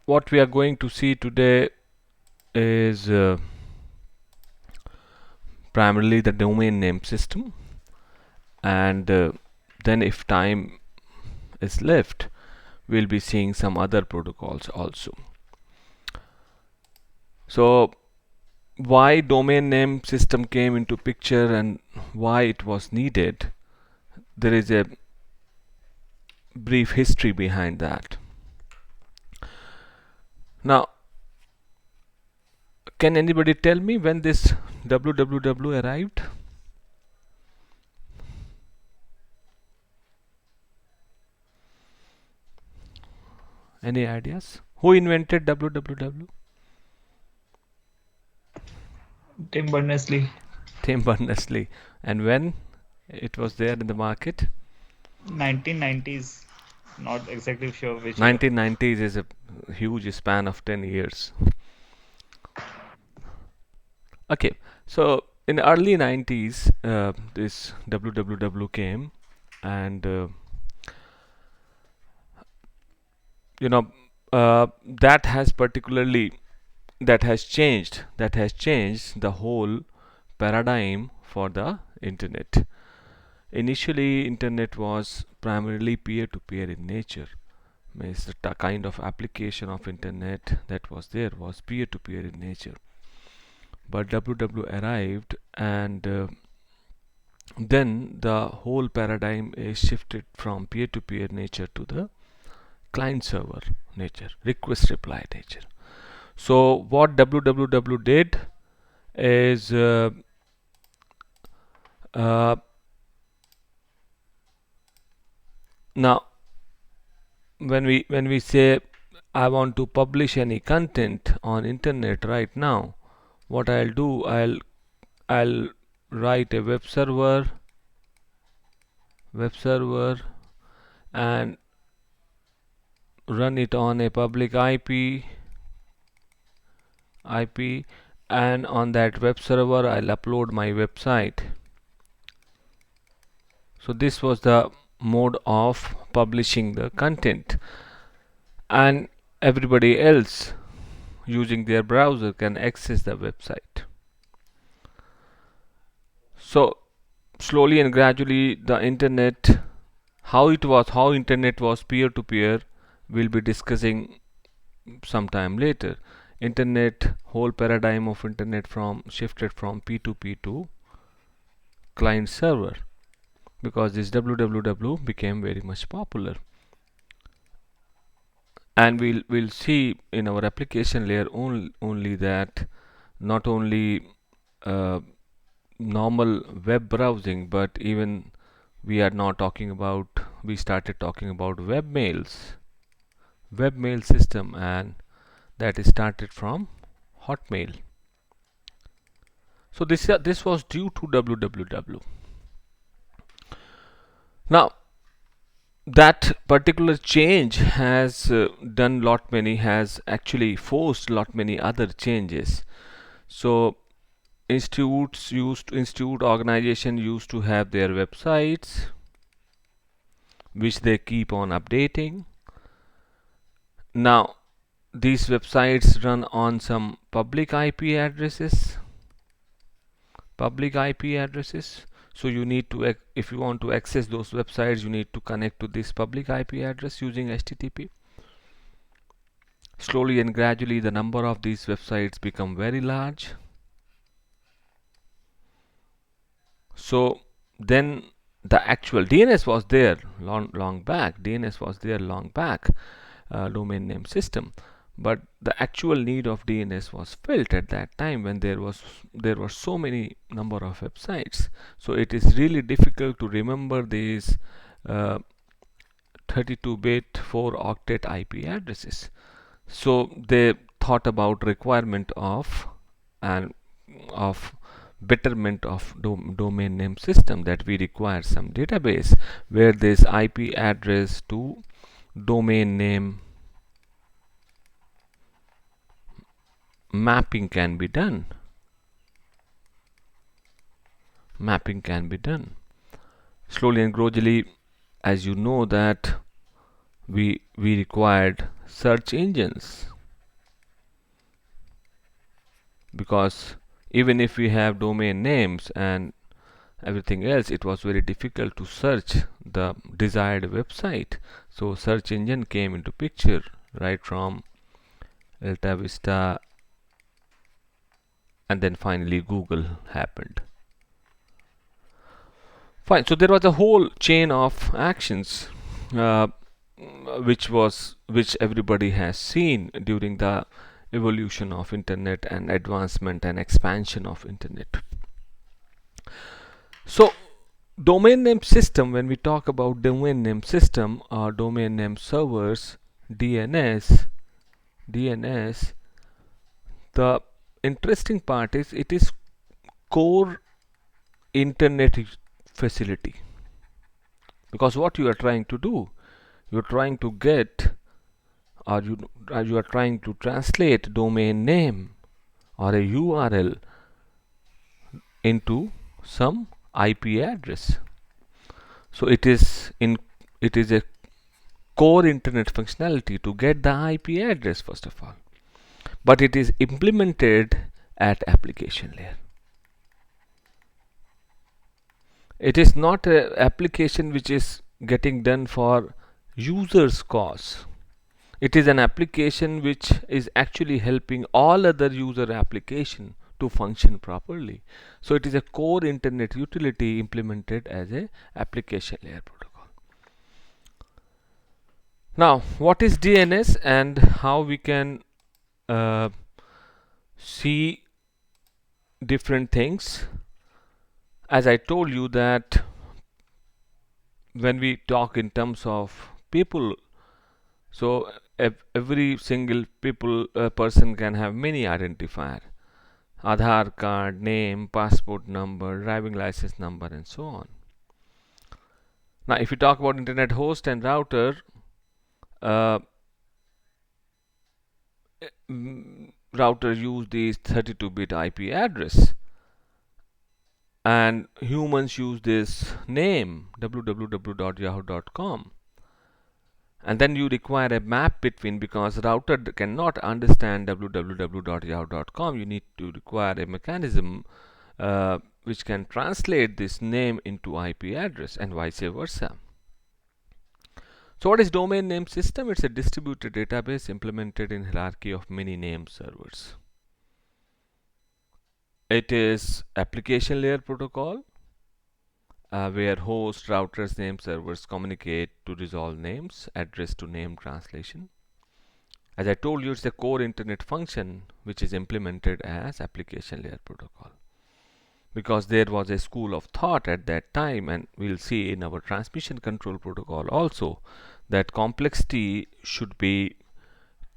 what we are going to see today is primarily the domain name system, and then if time is left, we'll be seeing some other protocols also. So why domain name system came into picture and why it was needed, there is a brief history behind that. Now, can anybody tell me when this www arrived? Any ideas? Who invented www? Tim Berners-Lee. Tim Berners-Lee. And when it was there in the market? 1990s. Not exactly sure which year. 1990s is a huge span of 10 years. Okay, so in the early 90s, this www came, and you know that has particularly that has changed the whole paradigm for the internet. Initially, internet was primarily peer-to-peer in nature. Means the kind of application of internet that was there was peer-to-peer in nature. But www arrived, and then the whole paradigm is shifted from peer-to-peer nature to the client-server nature, request-reply nature. So what www did is uh, now when we say I want to publish any content on internet right now, what I'll do, I'll write a web server and run it on a public IP, and on that web server I'll upload my website. So this was the mode of publishing the content, and everybody else using their browser can access the website. So slowly and gradually the internet, how internet was peer to peer, we'll be discussing sometime later. Internet, whole paradigm of internet from shifted from P2P to client server, because this www became very much popular. And we'll see in our application layer only that not only uh, normal web browsing, but even we started talking about webmail system, and that is started from Hotmail. So this was due to www. Now that particular change has has actually forced lot many other changes. So institute organization used to have their websites which they keep on updating. Now these websites run on some public IP addresses. So you need to, if you want to access those websites, you need to connect to this public IP address using HTTP. Slowly and gradually the number of these websites become very large. So then the actual DNS was there long back. Domain name system. But the actual need of DNS was felt at that time when there were so many number of websites. So it is really difficult to remember these 32-bit 4-octet IP addresses. So they thought about requirement and of betterment of domain name system, that we require some database where this IP address to domain name mapping can be done. Slowly and gradually, as you know, that we required search engines, because even if we have domain names and everything else, it was very difficult to search the desired website. So search engine came into picture, right from Alta Vista, and then finally Google happened. Fine. So there was a whole chain of actions, uh, which everybody has seen during the evolution of internet and advancement and expansion of internet. So domain name system, when we talk about domain name system or domain name servers, DNS, the interesting part is it is core internet facility, because what you are trying to do, you're trying to get, or you are trying to translate domain name or a URL into some IP address. So it is a core internet functionality to get the IP address first of all, but it is implemented at application layer. It is not an application which is getting done for users cause. It is an application which is actually helping all other user application to function properly. So it is a core internet utility implemented as a application layer protocol. Now, what is DNS and how we can uh, see different things? As I told you that when we talk in terms of people, so every single person can have many identifier: Aadhaar card, name, passport number, driving license number, and so on. Now, if you talk about internet host and router, uh, router use these 32-bit IP address, and humans use this name www.yahoo.com. And then you require a map between, because router cannot understand www.yahoo.com. You need to require a mechanism which can translate this name into IP address and vice versa. So what is domain name system? It's a distributed database implemented in hierarchy of many name servers. It is application layer protocol where host, routers, name servers communicate to resolve names, address to name translation. As I told you, it's a core internet function which is implemented as application layer protocol, because there was a school of thought at that time, and we'll see in our transmission control protocol also, that complexity should be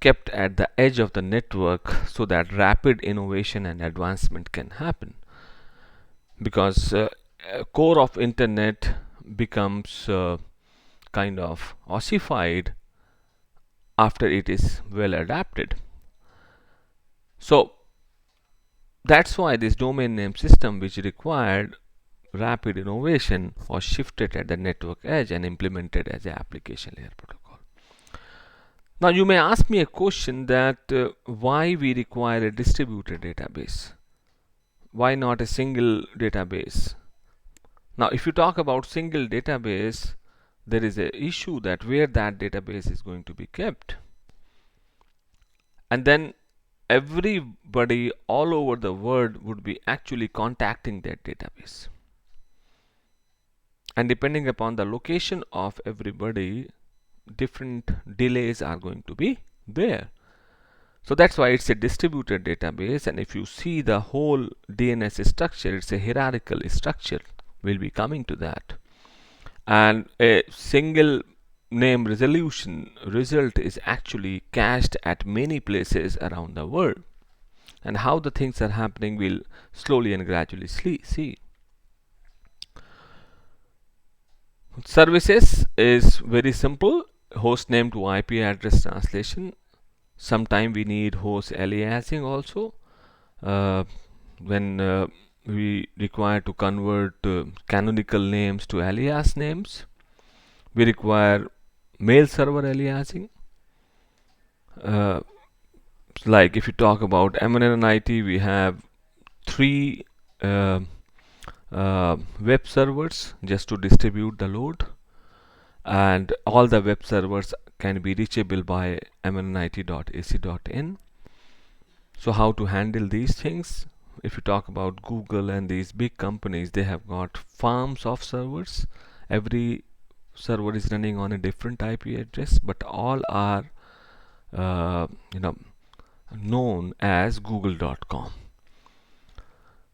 kept at the edge of the network so that rapid innovation and advancement can happen, because core of internet becomes kind of ossified after it is well adapted. So that's why this domain name system, which required rapid innovation, was shifted at the network edge and implemented as an application layer protocol. Now you may ask me a question that why we require a distributed database? Why not a single database? Now if you talk about single database, there is an issue that where that database is going to be kept. And then everybody all over the world would be actually contacting that database. And depending upon the location of everybody, different delays are going to be there. So that's why it's a distributed database. And if you see the whole DNS structure, it's a hierarchical structure. We'll be coming to that. And a single name resolution result is actually cached at many places around the world. And how the things are happening, we'll slowly and gradually see. Services is very simple: host name to IP address translation. Sometime we need host aliasing also, when we require to convert canonical names to alias names. We require mail server aliasing. Uh, like if you talk about MNNIT, we have three uh, web servers just to distribute the load, and all the web servers can be reachable by mnnit.ac.in. So how to handle these things? If you talk about Google and these big companies, they have got farms of servers. Every server is running on a different IP address, but all are uh, you know known as google.com.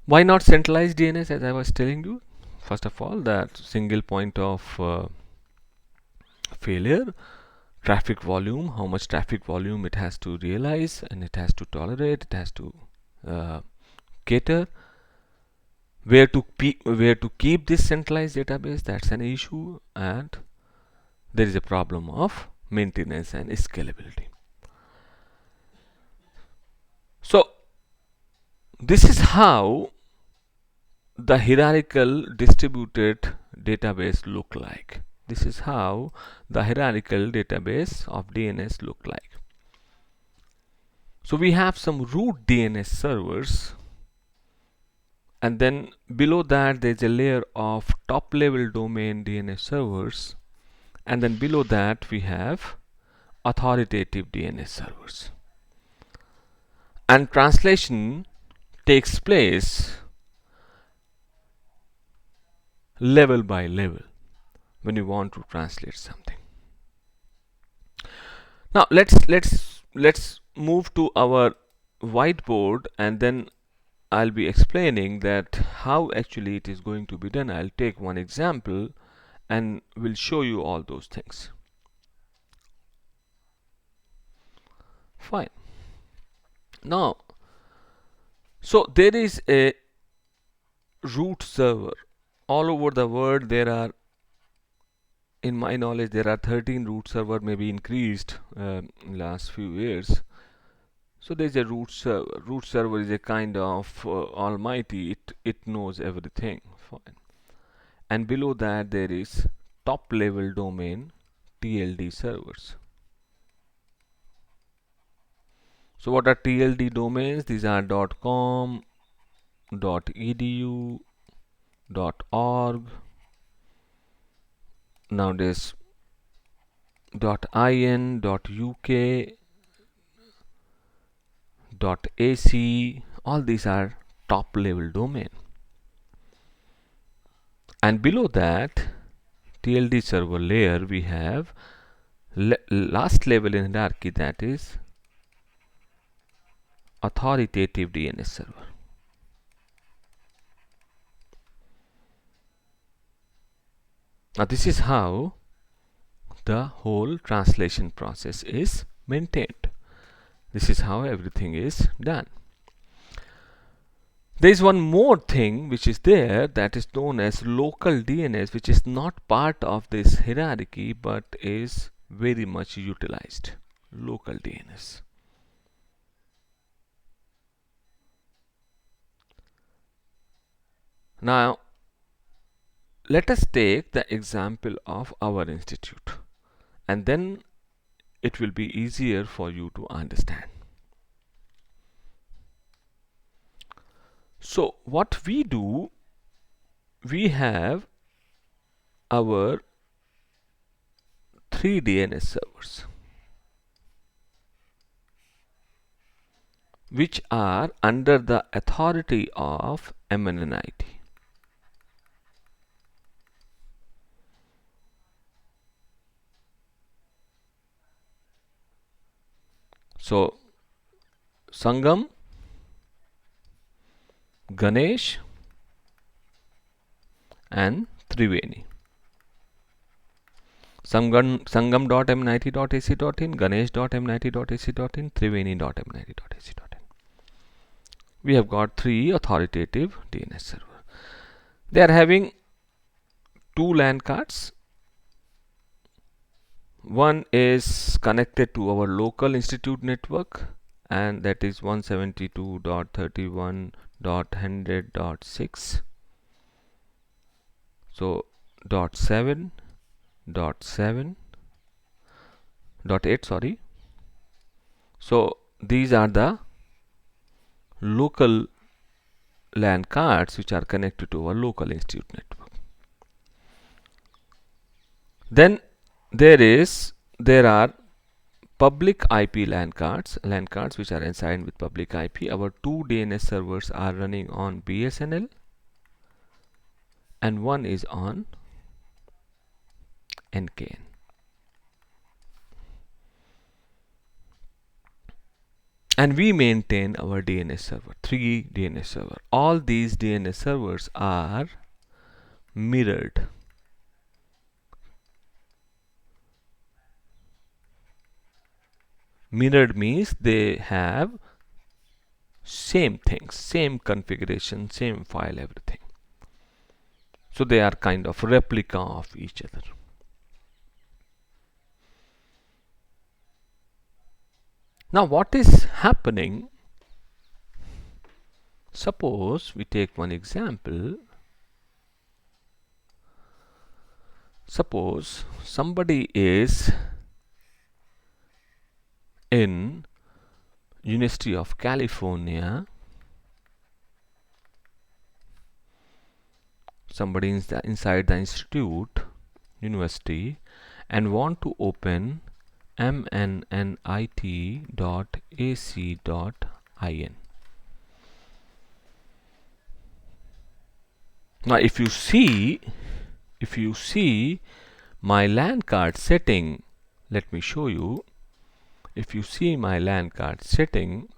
Why not centralized DNS? As I was telling you, first of all, that single point of failure, traffic volume, how much traffic volume it has to realize and it has to tolerate, it has to uh, cater. Where to keep this centralized database, that's an issue, and there is a problem of maintenance and scalability. So this is how the hierarchical distributed database look like. This is how the hierarchical database of DNS look like. So we have some root DNS servers, and then below that there's a layer of top level domain DNS servers, and then below that we have authoritative DNS servers. And translation takes place level by level when you want to translate something. Now let's move to our whiteboard, and then I'll be explaining that how actually it is going to be done. I'll take one example and will show you all those things. Fine. Now, so there is a root server all over the world. There are, in my knowledge, there are 13 root server, maybe increased in last few years. So there is a root server. Root server is a kind of almighty. It knows everything. Fine. And below that there is top level domain TLD servers. So what are TLD domains? These are .com, .edu, .org, nowadays .in, .uk, .ac. All these are top level domain. And below that TLD server layer we have last level in hierarchy, that is authoritative DNS server. Now this is how the whole translation process is maintained. This is how everything is done. There is one more thing which is there, that is known as local DNS, which is not part of this hierarchy but is very much utilized. Local DNS. Now let us take the example of our institute, and then it will be easier for you to understand. So what we do, we have our 3 DNS servers which are under the authority of MNNIT. So Sangam, Ganesh and Triveni. Sangam.mnit.ac.in, Ganesh.mnit.ac.in, Triveni.mnit.ac.in. We have got 3 authoritative DNS servers. They are having 2 LAN cards. One is connected to our local institute network, and that is 172.31.100.6. So .7, .7, .8, sorry, So these are the local LAN cards which are connected to our local institute network. Then there are public IP LAN cards which are assigned with public IP. Our two DNS servers are running on BSNL and one is on NKN. And we maintain our DNS server, 3 DNS server. All these DNS servers are mirrored. Mirrored means they have same things, same configuration, same file, everything. So they are kind of replica of each other. Now what is happening? Suppose we take one example. Suppose somebody is in University of California, somebody is inside the university and want to open mnnit.ac.in. Now if you see my LAN card setting, let me show you. If you see my LAN card setting,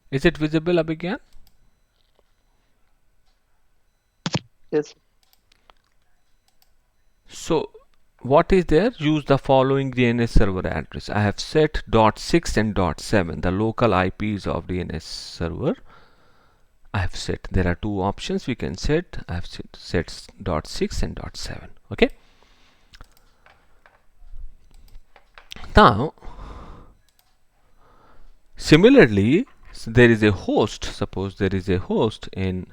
is it visible, Abhigyan? Yes. So what is there? Use the following DNS server address. I have set .6 and .7, the local IPs of DNS server. I have set. There are two options we can set. I have set .6 and .7. Okay. Now, similarly, there is a host. Suppose there is a host in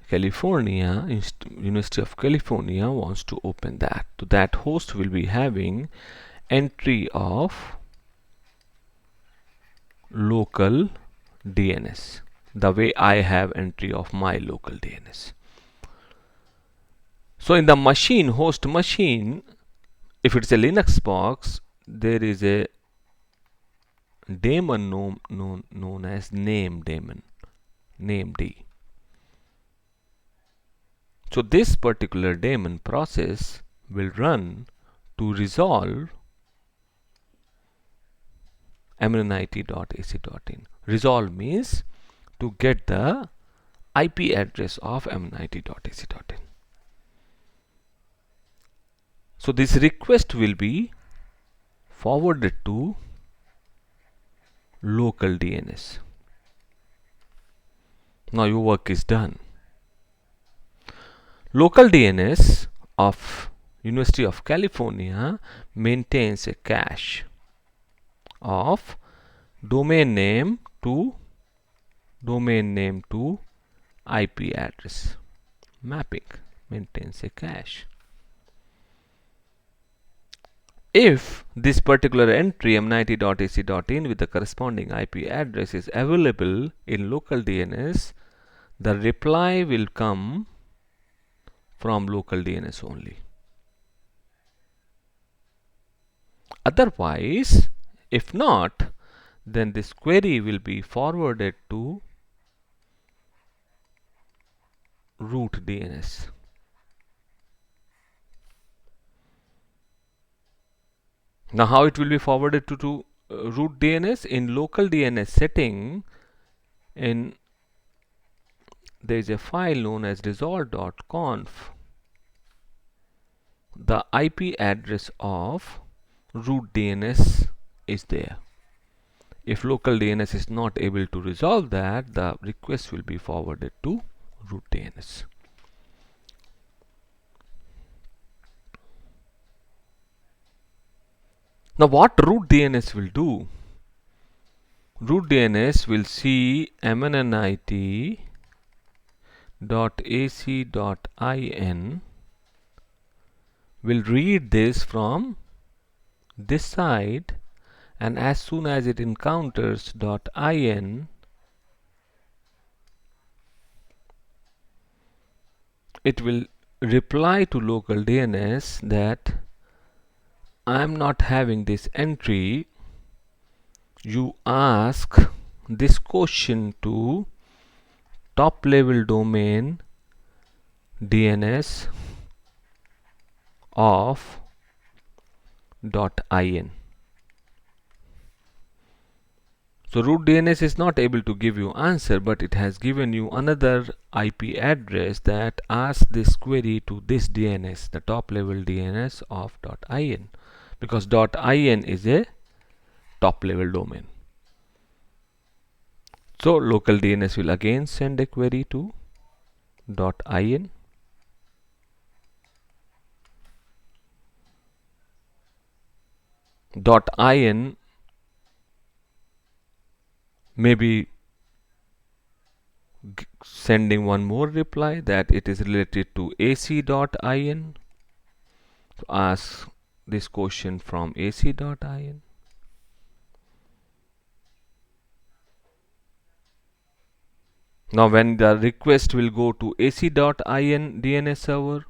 California, University of California wants to open that. So that host will be having entry of local DNS, the way I have entry of my local DNS. So in the machine, host machine, if it's a Linux box, there is a daemon known as name daemon, named. So this particular daemon process will run to resolve mnnit.ac.in. Resolve means to get the IP address of mnnit.ac.in. So this request will be forwarded to local DNS. Now your work is done. Local DNS of University of California maintains a cache of domain name to IP address mapping, maintains a cache. If this particular entry mnnit.ac.in with the corresponding IP address is available in local DNS, the reply will come from local DNS only. Otherwise, if not, then this query will be forwarded to root DNS. Now how it will be forwarded to root DNS? In local DNS setting, there is a file known as resolve.conf. The IP address of root DNS is there. If local DNS is not able to resolve that, the request will be forwarded to root DNS. Now what root DNS will do? Root DNS will see mnnit.ac.in will read this from this side, and as soon as it encounters .in, it will reply to local DNS that I am not having this entry. You ask this question to top level domain DNS of .in. So root DNS is not able to give you answer, but it has given you another IP address that asks this query to this DNS, the top level DNS of .in, because .in is a top level domain. So local DNS will again send a query to .in. .in maybe sending one more reply that it is related to ac.in. So ask this question from ac.in. Now when the request will go to ac.in DNS server,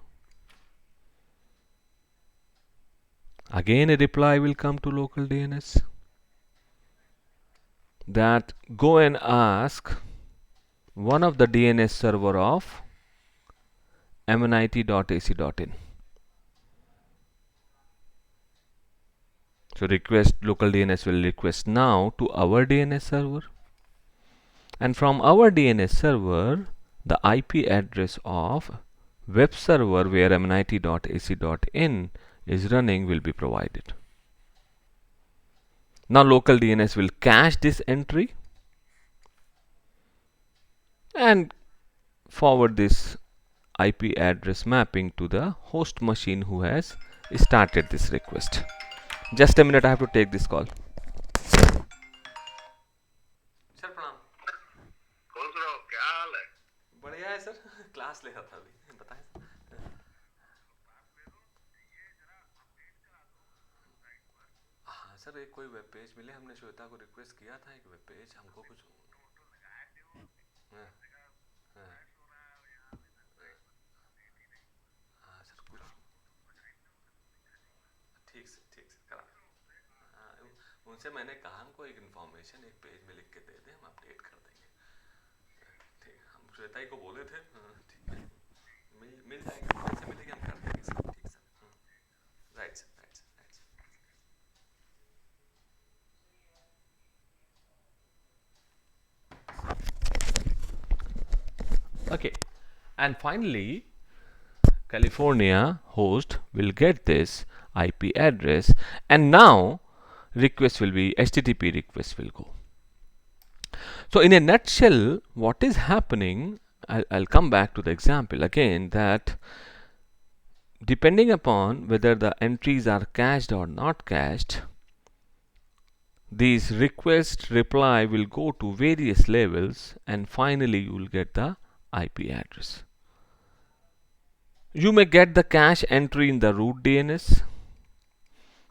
again a reply will come to local DNS that go and ask one of the DNS server of mnit.ac.in. So request local DNS will request now to our DNS server, and from our DNS server the IP address of web server where mnit.ac.in is running will be provided. Now local DNS will cache this entry and forward this IP address mapping to the host machine who has started this request. Just a minute, I have to take this call. Sir प्रणाम। कौन सुनाओ क्या हाल है? बढ़िया है sir, class ले रहा था अभी, बताएं। हाँ सर, एक कोई वेब पेज मिले, हमने श्वेता को रिक्वेस्ट किया था एक वेब पेज, हमको कुछ हाँ, हाँ, हाँ सर कुछ ठीक से करा। हाँ, उनसे मैंने कहा हमको एक इन्फॉर्मेशन एक पेज में लिख के दे दे, हम अपडेट कर देंगे। ठीक, हम श्वेता ही को बोले थे। हाँ, ठीक है, मिल जाएगी, कैसे मिलेगी हम कर देंगे सर। ठीक sir, right sir, right sir, right sir. Okay, and finally California host will get this IP address, and now request will be HTTP request will go. So in a nutshell, what is happening, I'll come back to the example again, that depending upon whether the entries are cached or not cached, these request reply will go to various levels, and finally you will get the IP address. You may get the cache entry in the root DNS.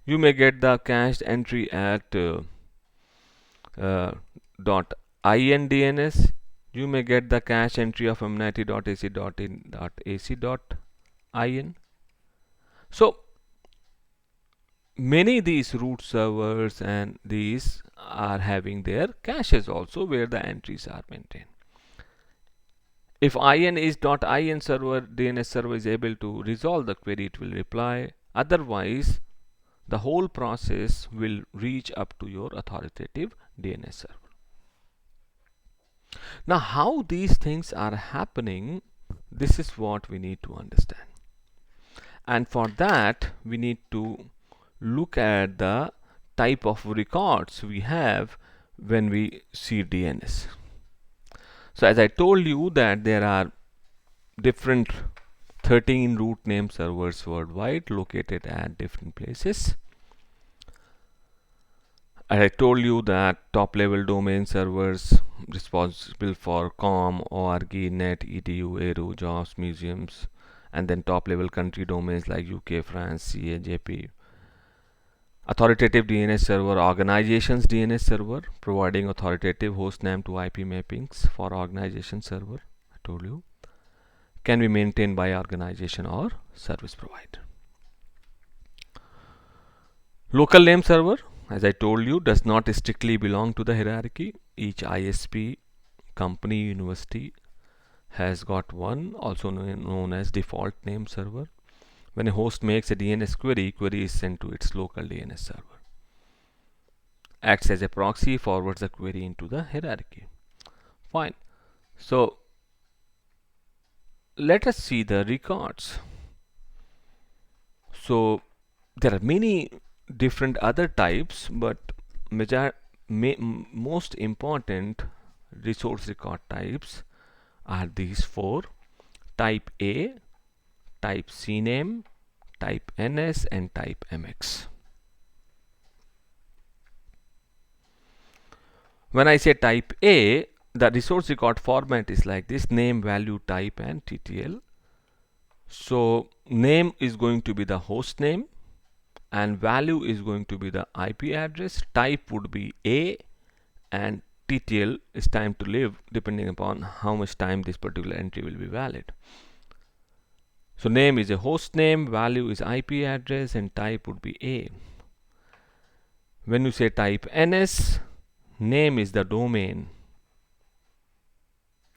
You may get the cached entry at .in DNS. You may get the cache entry of mnit.ac.in.ac.in. So many these root servers and these are having their caches also where the entries are maintained. If in is .in server, DNS server is able to resolve the query, it will reply. Otherwise, the whole process will reach up to your authoritative DNS server. Now, how these things are happening, this is what we need to understand. And for that, we need to look at the type of records we have when we see DNS. So as I told you that there are different 13 root name servers worldwide located at different places. As I told you that top level domain servers responsible for com, org, net, edu, eru, jobs, museums, and then top level country domains like UK, France, CA, JP. Authoritative DNS server, organization's DNS server, providing authoritative host name to IP mappings for organization server, I told you, can be maintained by organization or service provider. Local name server, as I told you, does not strictly belong to the hierarchy. Each ISP, company, university has got one, also known as default name server. When a host makes a DNS query, query is sent to its local DNS server. Acts as a proxy, forwards the query into the hierarchy. Fine. So let us see the records. So there are many different other types, but most important resource record types are these four: type A, type CNAME, type NS, and type MX. When I say type A, the resource record format is like this: name, value, type, and TTL. So name is going to be the host name, and value is going to be the IP address. Type would be A, and TTL is time to live, depending upon how much time this particular entry will be valid. So name is a host name, value is IP address, and type would be A. When you say type NS, name is the domain.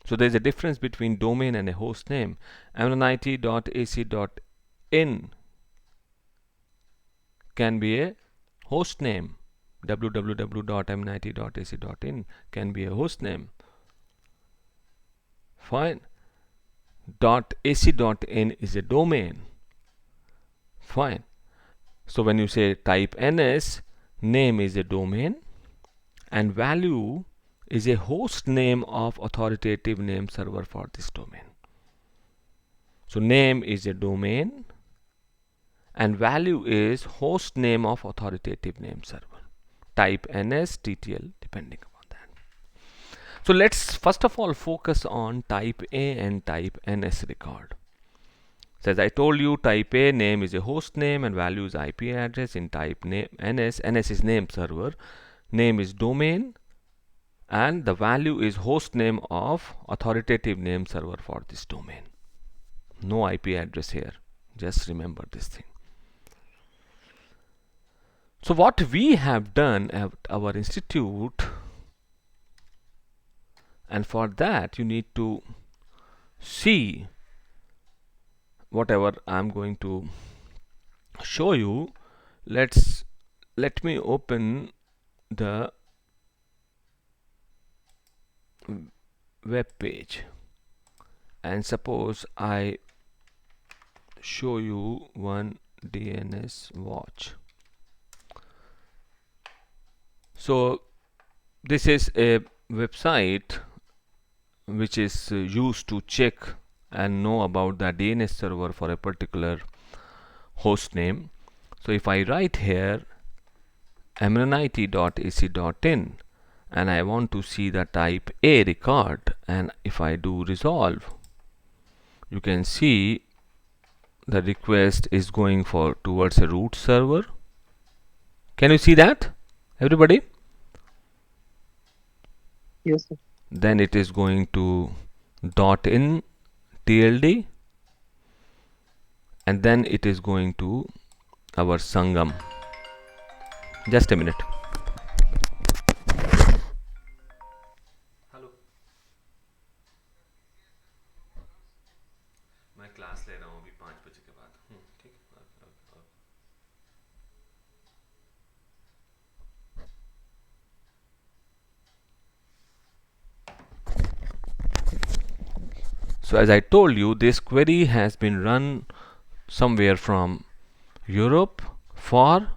So there is a difference between domain and a host name. mnit.ac.in can be a host name. www.mnit.ac.in can be a host name. Fine. .ac.in is a domain. Fine. So when you say type NS, name is a domain and value is a host name of authoritative name server for this domain. So name is a domain and value is host name of authoritative name server. Type NS, TTL, depending upon that. So let's first of all focus on type A and type NS record. So as I told you, type A, name is a host name and value is IP address. In type name NS, NS is name server, name is domain, and the value is host name of authoritative name server for this domain. No IP address here. Just remember this thing. So what we have done at our institute, and for that you need to see whatever I'm going to show you. Let me open the web page and suppose I show you one DNS watch. So this is a website which is used to check and know about the DNS server for a particular host name. So if I write here mnit.ac.in and I want to see the type A record, and if I do resolve, you can see the request is going towards a root server. Can you see that, everybody? Yes, sir. Then it is going to .in TLD, and then it is going to our Sangam. Just a minute. Hello. मैं class ले रहा हूँ अभी 5 बजे के बाद. ठीक है. So as I told you, this query has been run somewhere from Europe for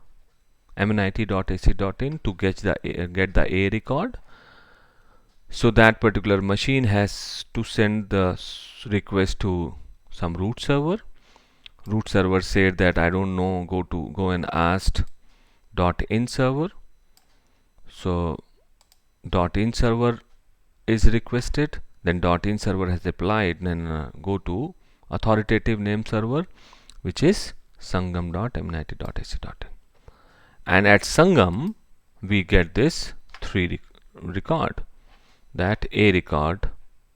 mnit.ac.in to get the A record. So that particular machine has to send the request to some root server. Root server said that I don't know, go and ask .in server. So .in server is requested, then .in server has applied, then go to authoritative name server, which is sangam.m90.ac.in. And at Sangam we get this 3 record. That A record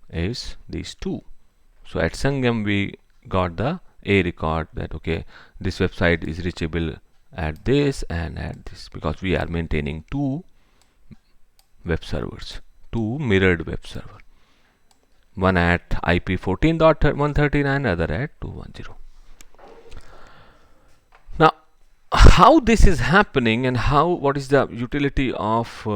is these 2. So at Sangam we got the A record, that okay, this website is reachable at this and at this, because we are maintaining 2 web servers, 2 mirrored web server, one at IP 14.139, other at 210. Now how this is happening and what is the utility of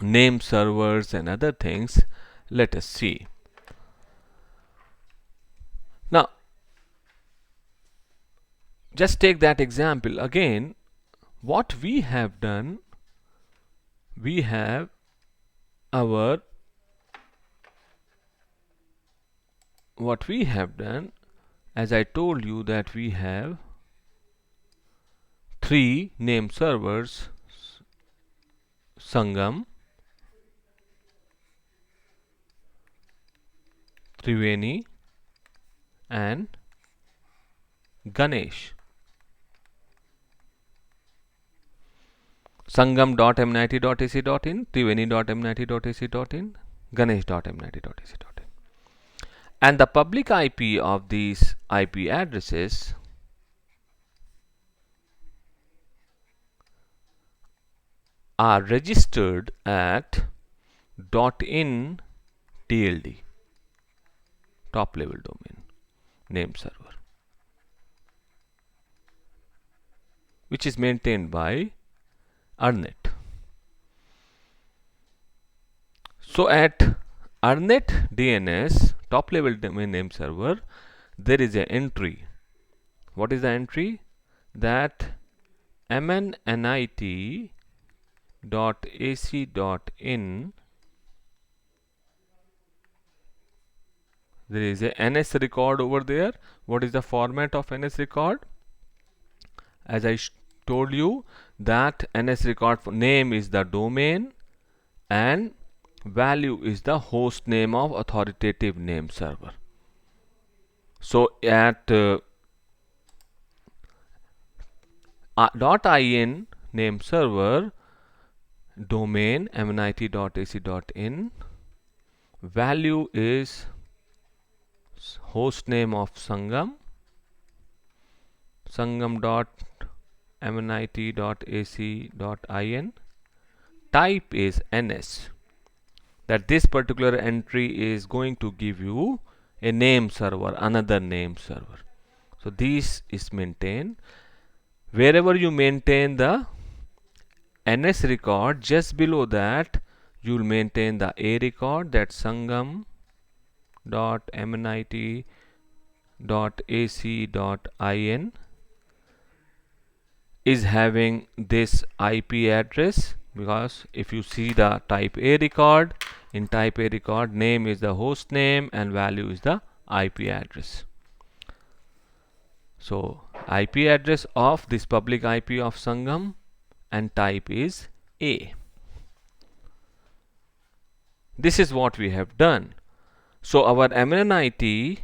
name servers and other things, let us see. Now just take that example again. What we have done, we have our as I told you, that we have 3 name servers: Sangam, Triveni and Ganesh. Sangam.m90.ac.in, Triveni.m90.ac.in, Ganesh.m90.ac.in. And the public IP of these IP addresses are registered at .in TLD, top level domain name server, which is maintained by Arnet. So at Arnet DNS, top level domain name server, there is an entry. What is the entry? That mnit.ac.in, there is a NS record over there. What is the format of NS record? As I told you, that NS record for name is the domain and value is the host name of authoritative name server. So at .in name server, domain mnit.ac.in, value is host name of Sangam, sangam.mnit.ac.in, type is NS. That this particular entry is going to give you a name server, another name server. So this is maintained. Wherever you maintain the NS record, just below that you will maintain the A record, that sangam.mnit.ac.in is having this IP address, because if you see the type A record, in type A record, name is the host name and value is the IP address. So IP address of this public IP of Sangam and type is A. This is what we have done. So our mnit.ac.in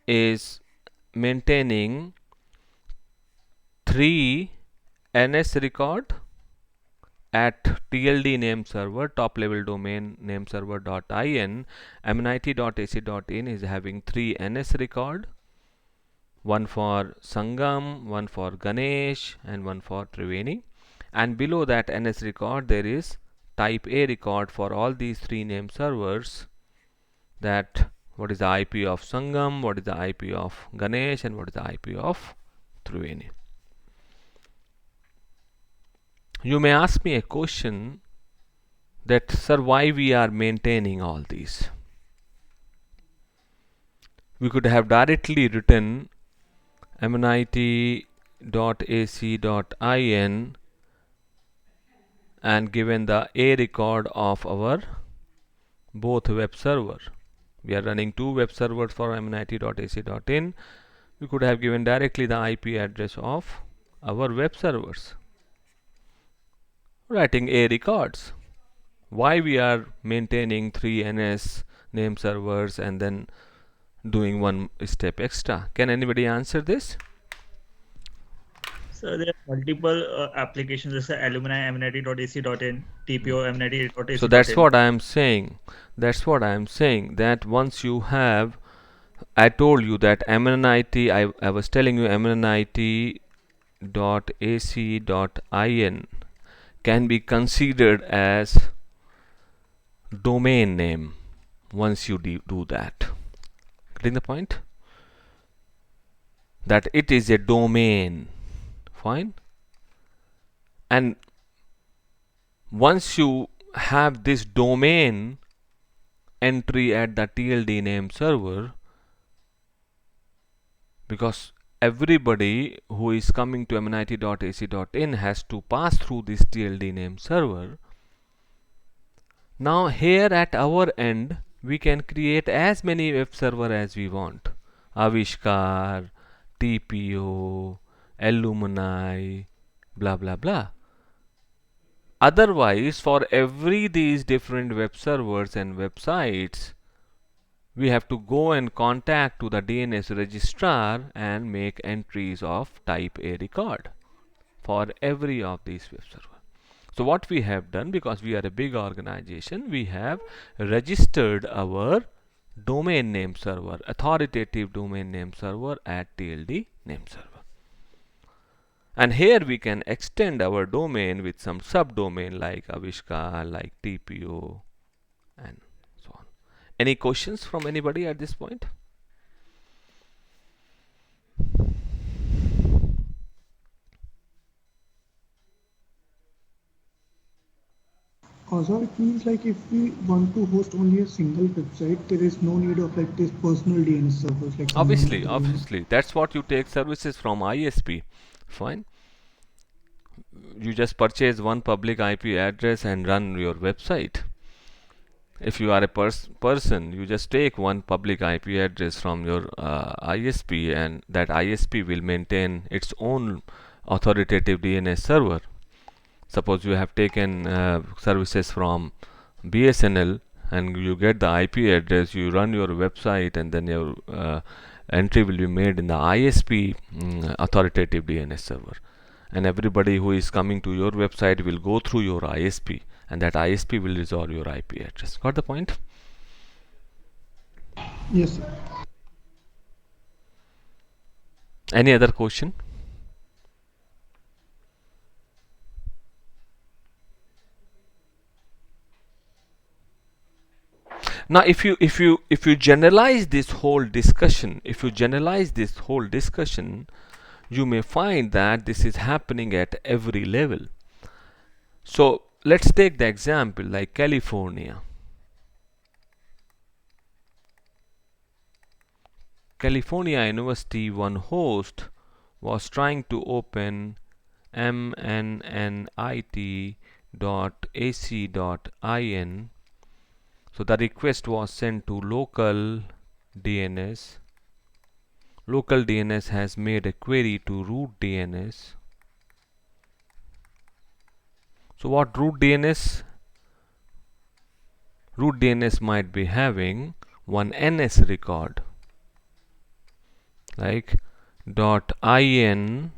is maintaining 3 NS record at TLD name server, top level domain name server.in. mnit.ac.in is having 3 NS record, one for Sangam, one for Ganesh and one for Triveni. And below that NS record there is type A record for all these 3 name servers, that what is the IP of Sangam, what is the IP of Ganesh and what is the IP of Triveni. You may ask me a question that, sir, why we are maintaining all these? We could have directly written mnit.ac.in and given the A record of our both web server. We are running 2 web servers for mnit.ac.in. We could have given directly the IP address of our web servers, writing A records. Why we are maintaining 3 NS name servers and then doing one step extra? Can anybody answer this? So there are multiple applications. There's alumni amenity.ac.in, TPO amenity.ac.in. So that's what I am saying. That's what I am saying. That once you have, I told you that amenity, I was telling you amenity.ac.in can be considered as domain name once you do that. Getting the point? That it is a domain. Fine. And once you have this domain entry at the TLD name server, because everybody who is coming to amenity.ac.in has to pass through this TLD name server. Now here at our end, we can create as many web server as we want. Avishkar, TPO, alumni, blah blah blah. Otherwise, for every these different web servers and websites, we have to go and contact to the DNS registrar and make entries of type A record for every of these web servers. So what we have done, because we are a big organization, we have registered our domain name server, authoritative domain name server at TLD name server. And here we can extend our domain with some subdomain like Avishkar, like TPO, and so on. Any questions from anybody at this point? Also, it means like if we want to host only a single website, there is no need of like this personal DNS servers like Obviously, that's what you take services from ISP. Fine. You just purchase one public IP address and run your website. If you are a person, you just take one public IP address from your ISP, and that ISP will maintain its own authoritative DNS server. Suppose you have taken services from BSNL and you get the IP address, you run your website, and then your entry will be made in the ISP authoritative DNS server. And everybody who is coming to your website will go through your ISP, and that ISP will resolve your IP address. Got the point? Yes, sir. Any other question? Now if you generalize this whole discussion, you may find that this is happening at every level. So let's take the example like California. California University, one host was trying to open mnnit.ac.in. So the request was sent to local DNS. Local DNS has made a query to root DNS. So what root DNS? Root DNS might be having one NS record like .in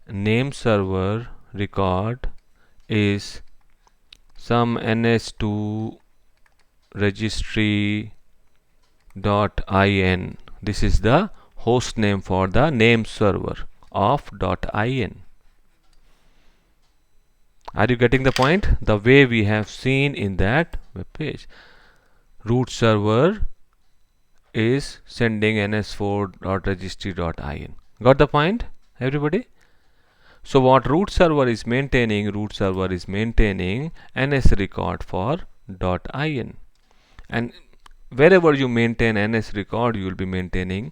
name server record is some ns2 registry.in. This is the host name for the name server of .in. Are you getting the point? The way we have seen in that web page. Root server is sending ns4.registry.in. Got the point, everybody? So what root server is maintaining? Root server is maintaining ns record for .in. And wherever you maintain ns record, you will be maintaining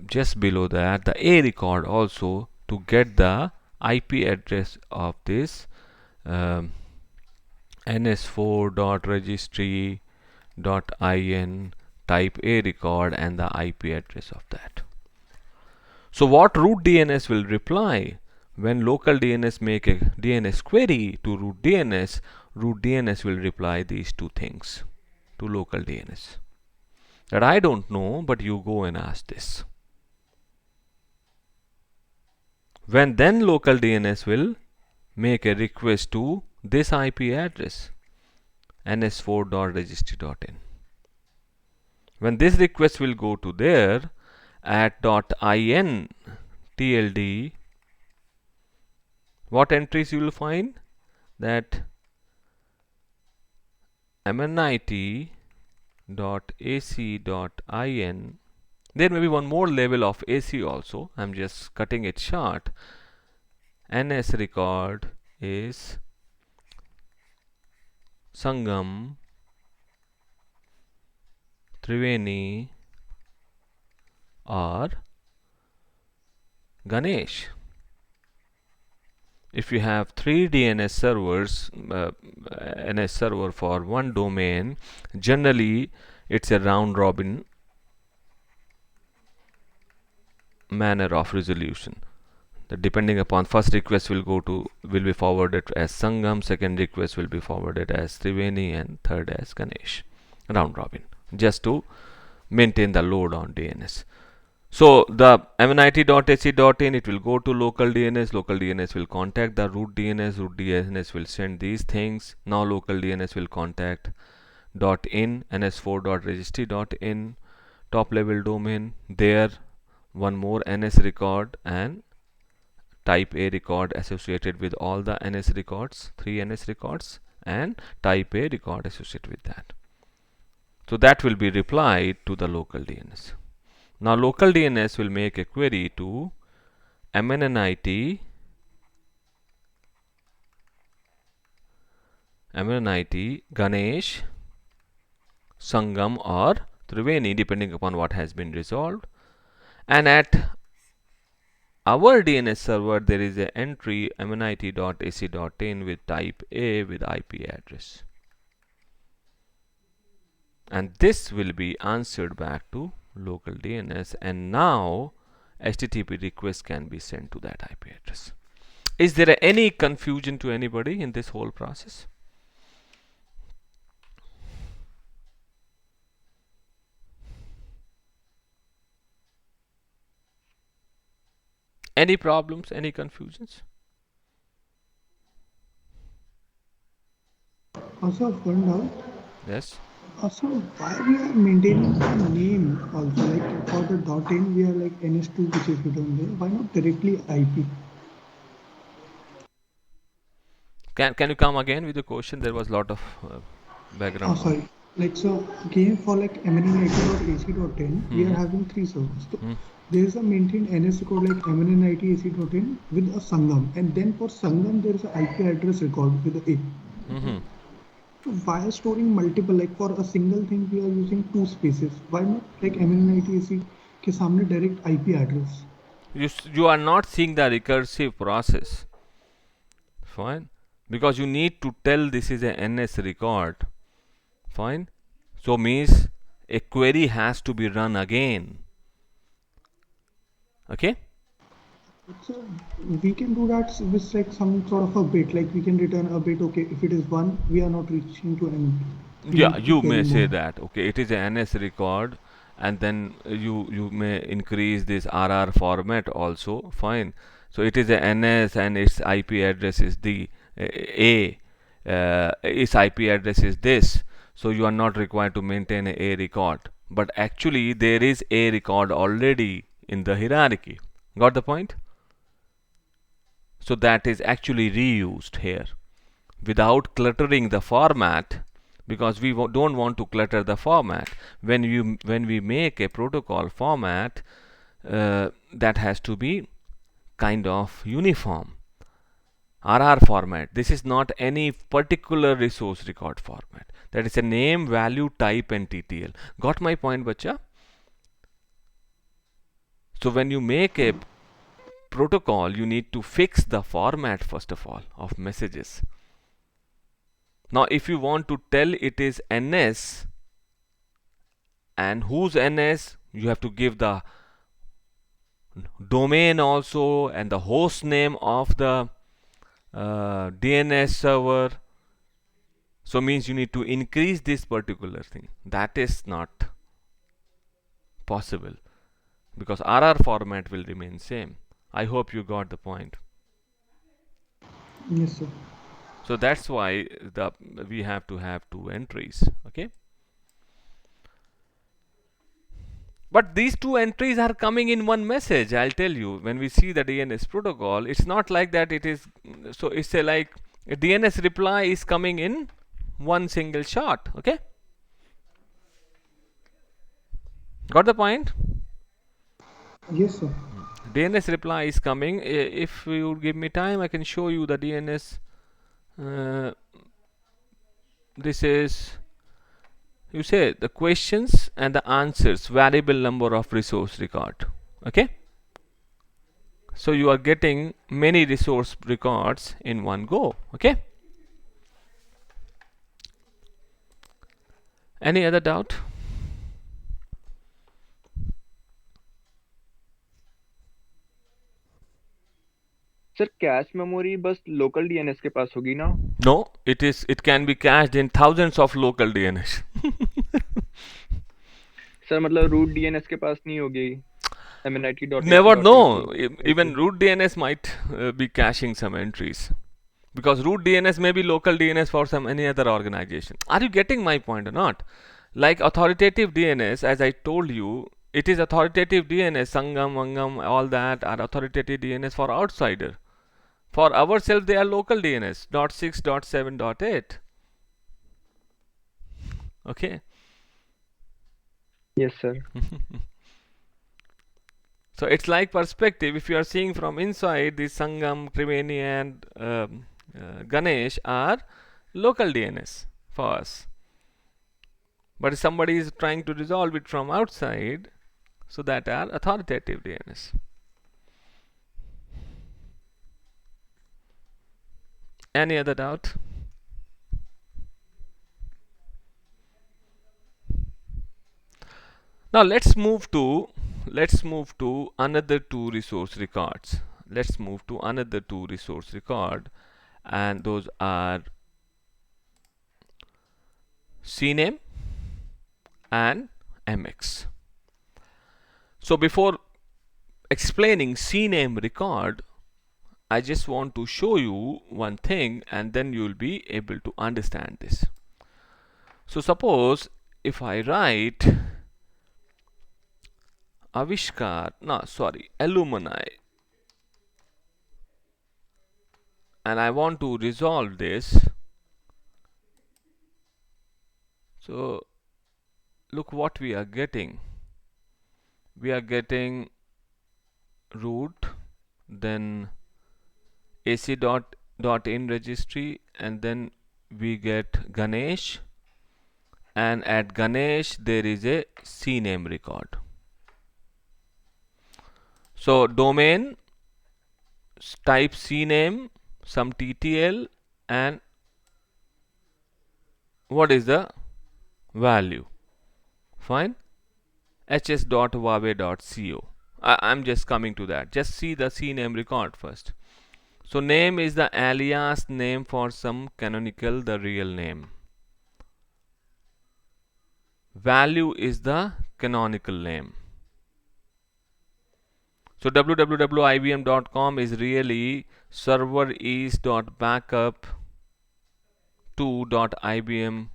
just below that the a record also to get the IP address of this ns4.registry.in type A record and the IP address of that. So what root DNS will reply when local DNS make a DNS query to root DNS? root DNS will reply these two things to local DNS. That I don't know, but you go and ask this. When then local DNS will make a request to this IP address ns4.registry.in. When this request will go to there at .in tld, what entries you will find? That mnit.ac.in. There may be one more level of AC also. I'm just cutting it short. NS record is Sangam, Triveni or Ganesh. If you have 3 DNS servers, NS server for one domain, generally it's a round robin manner of resolution. That depending upon first request will be forwarded as Sangam, second request will be forwarded as Triveni, and third as Ganesh. Round robin, just to maintain the load on DNS. So the mnit.ac.in, it will go to local DNS. Local DNS will contact the root DNS. Root DNS will send these things. Now local DNS will contact .in ns4.registry.in, top level domain. There one more NS record and type A record associated with all the NS records, 3 NS records, and type A record associated with that. So that will be replied to the local DNS. Now local DNS will make a query to mnit Ganesh, Sangam or Triveni, depending upon what has been resolved. And at our DNS server there is an entry mnit.ac.in with type A with IP address. And this will be answered back to local DNS, and now HTTP request can be sent to that IP address. Is there any confusion to anybody in this whole process? Any problems, any confusions? Also, one doubt. Yes. Also, why we are maintaining the name also? Like for the .in, we are like NS2, which is written there. Why not directly IP? Can you come again with the question? There was a lot of background. Oh, sorry. Like so, again for like mnit.ac.in, we are having 3 servers. So there is a maintained NS record like mnit.ac.in with a Sangam, and then for Sangam there is an IP address record with a. So why storing multiple? Like for a single thing, we are using 2 spaces. Why not like mnit.ac के सामने direct IP address? You are not seeing the recursive process. Fine. Because you need to tell this is a NS record. Fine. So means a query has to be run again. Okay. So we can do that with like some sort of a bit, like we can return a bit. Okay, if it is 1, we are not reaching to end. Yeah, you may say that. Okay, it is a NS record, and then you may increase this RR format also. Fine. So it is a NS and its IP address is the its IP address is this. So you are not required to maintain a record. But actually there is a record already in the hierarchy. Got the point? So that is actually reused here without cluttering the format, because we don't want to clutter the format. When we make a protocol format, that has to be kind of uniform. RR format. This is not any particular resource record format. That is a name, value, type, and TTL. Got my point, bacha? So when you make a protocol, you need to fix the format first of all of messages. Now if you want to tell it is NS and whose NS, you have to give the domain also and the host name of the DNS server So means you need to increase this particular thing. That is not possible because RR format will remain same. I hope you got the point. Yes, sir. So that's why we have to have two entries. Okay. But these two entries are coming in one message. I'll tell you, when we see the DNS protocol, it's not like that it is. So it's like a DNS reply is coming in one single shot. Okay. Got the point? Yes, sir. DNS reply is coming. If you would give me time, I can show you the DNS. This is, you say, the questions and the answers, variable number of resource record. Okay. So you are getting many resource records in one go. Okay. Any other doubt? Sir cache memory बस local DNS के पास होगी ना? No, it can be cached in thousands of local DNS. Sir मतलब root DNS के पास नहीं होगी? Never know. mnit.ac.in Even root DNS might be caching some entries. Because root DNS may be local DNS for some any other organization. Are you getting my point or not? Like authoritative DNS, as I told you, it is authoritative DNS. Sangam, Vangam, all that are authoritative DNS for outsider. For ourselves, they are local DNS. .6, .7, .8. Okay. Yes, sir. So it's like perspective. If you are seeing from inside, the Sangam, Triveni, and Ganesh are local DNS for us. But if somebody is trying to resolve it from outside, so that are authoritative DNS. Any other doubt? Now let's move to another two resource records. Let's move to another two resource record, and those are CNAME and MX. So before explaining CNAME record, I just want to show you one thing, and then you will be able to understand this. So suppose if I write alumni, and I want to resolve this. So look what we are getting. We are getting root, then ac.in registry, and then we get Ganesh, and at Ganesh there is a CNAME record. So domain type CNAME, some TTL, and what is the value? Fine. hs.huawei.co. I'm just coming to that. Just see the CNAME record first. So name is the alias name for some canonical, the real name. Value is the canonical name. So www.ibm.com is really server is.backup to.ibm.com.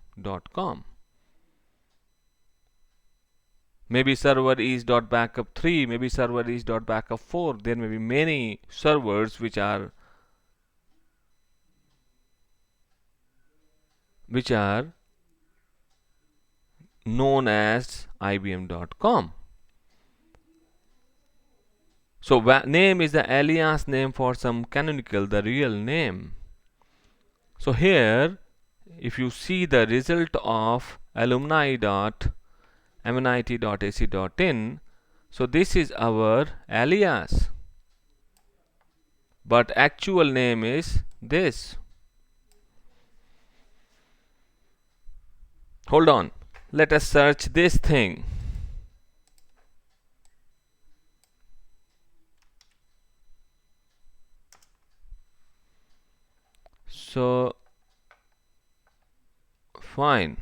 Maybe server is.backup 3, maybe server is.backup 4. There may be many servers which are known as ibm.com. So name is the alias name for some canonical, the real name. So here, if you see the result of alumni.mnit.ac.in, so this is our alias, but actual name is this. Hold on, let us search this thing. So Fine.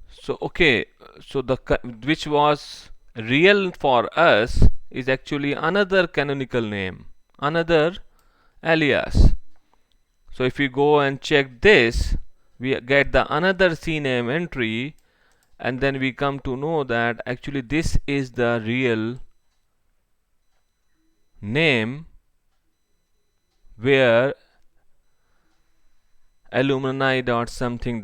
So okay, so the which was real for us is actually another canonical name, another alias. So if we go and check this, we get the another CNAME entry, and then we come to know that actually this is the real name where alumni dot something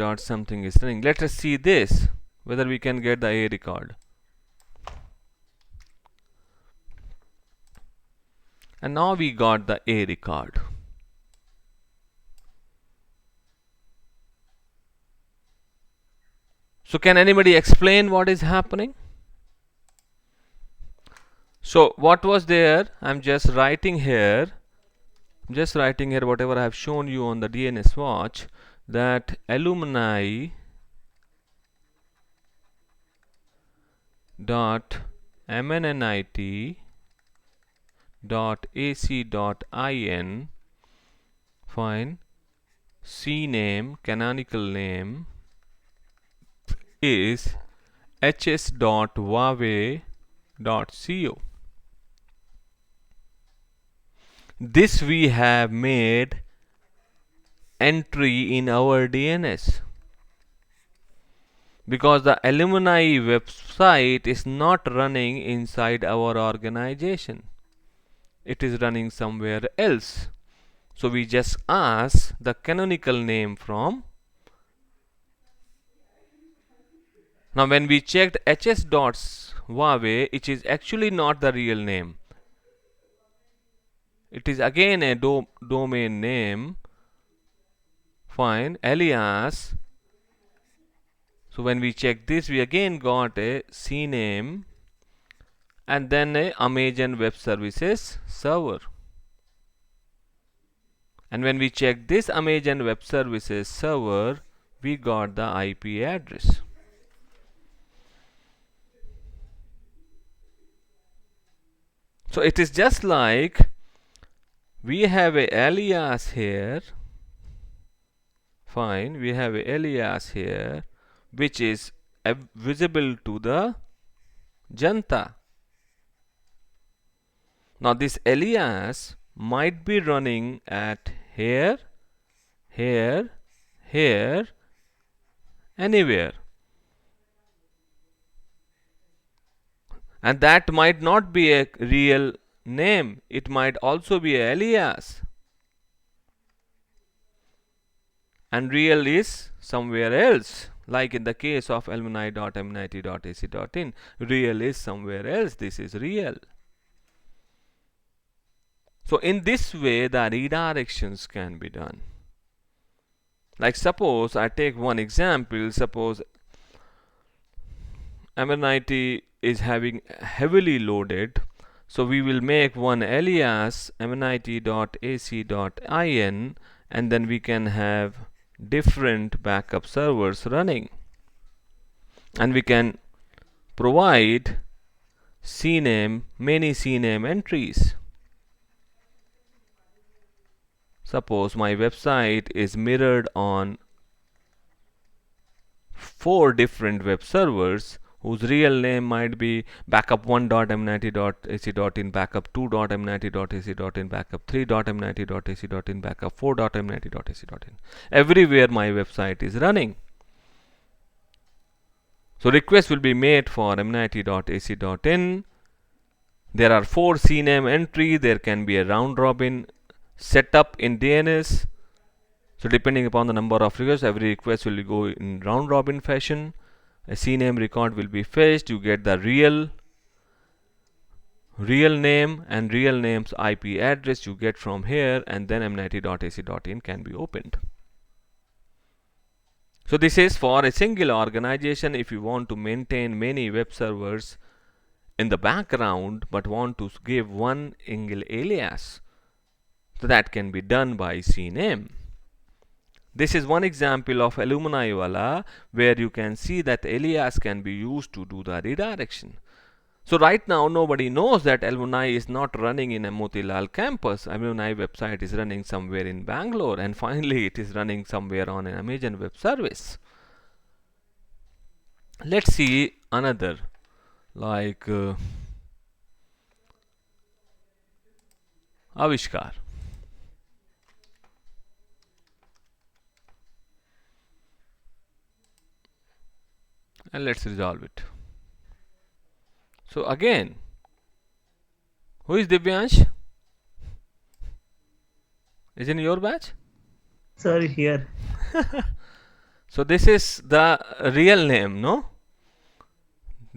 is running. Let us see this, whether we can get the A record. And now we got the A record. So can anybody explain what is happening? So what was there? I'm just writing here whatever I have shown you on the DNS watch, that alumni dot mnnit dot ac dot in, fine, cname canonical name is hs.huawei.co. This we have made entry in our DNS because the alumni website is not running inside our organization. It is running somewhere else. So we just ask the canonical name from. Now when we checked hs.huawei, it is actually not the real name. It is again a domain name, fine, alias. So when we check this, we again got a CNAME and then a Amazon Web Services server. And when we check this Amazon Web Services server, we got the IP address. So it is just like we have a alias here, fine, we have a alias here which is visible to the Janta. Now this alias might be running at here, here, here, anywhere. And that might not be a real name, it might also be an alias. And real is somewhere else. Like in the case of alumni.mnit.ac.in, real is somewhere else. This is real. So in this way, the redirections can be done. Like suppose I take one example. Suppose MNIT is having heavily loaded. So we will make one alias mnit.ac.in, and then we can have different backup servers running. And we can provide CNAME, many CNAME entries. Suppose my website is mirrored on 4 different web servers whose real name might be backup1.mnit.ac.in, backup2.mnit.ac.in, backup3.mnit.ac.in, backup4.mnit.ac.in. Everywhere my website is running. So requests will be made for mnit.ac.in. There are 4 CNAME entries. There can be a round robin setup in DNS. So depending upon the number of requests, every request will go in round robin fashion. A CNAME record will be fetched. You get the real name and real name's IP address you get from here, and then mnit.ac.in can be opened. So this is for a single organization. If you want to maintain many web servers in the background but want to give one single alias, so that can be done by CNAME. This is one example of alumni wala, where you can see that alias can be used to do the redirection. So right now nobody knows that Alumni is not running in a Motilal campus. Alumni website is running somewhere in Bangalore, and finally it is running somewhere on an Amazon Web Service. Let's see another, like Avishkar. And let's resolve it. So again, who is Divyansh? Is in your batch? Sir, here. So this is the real name, no?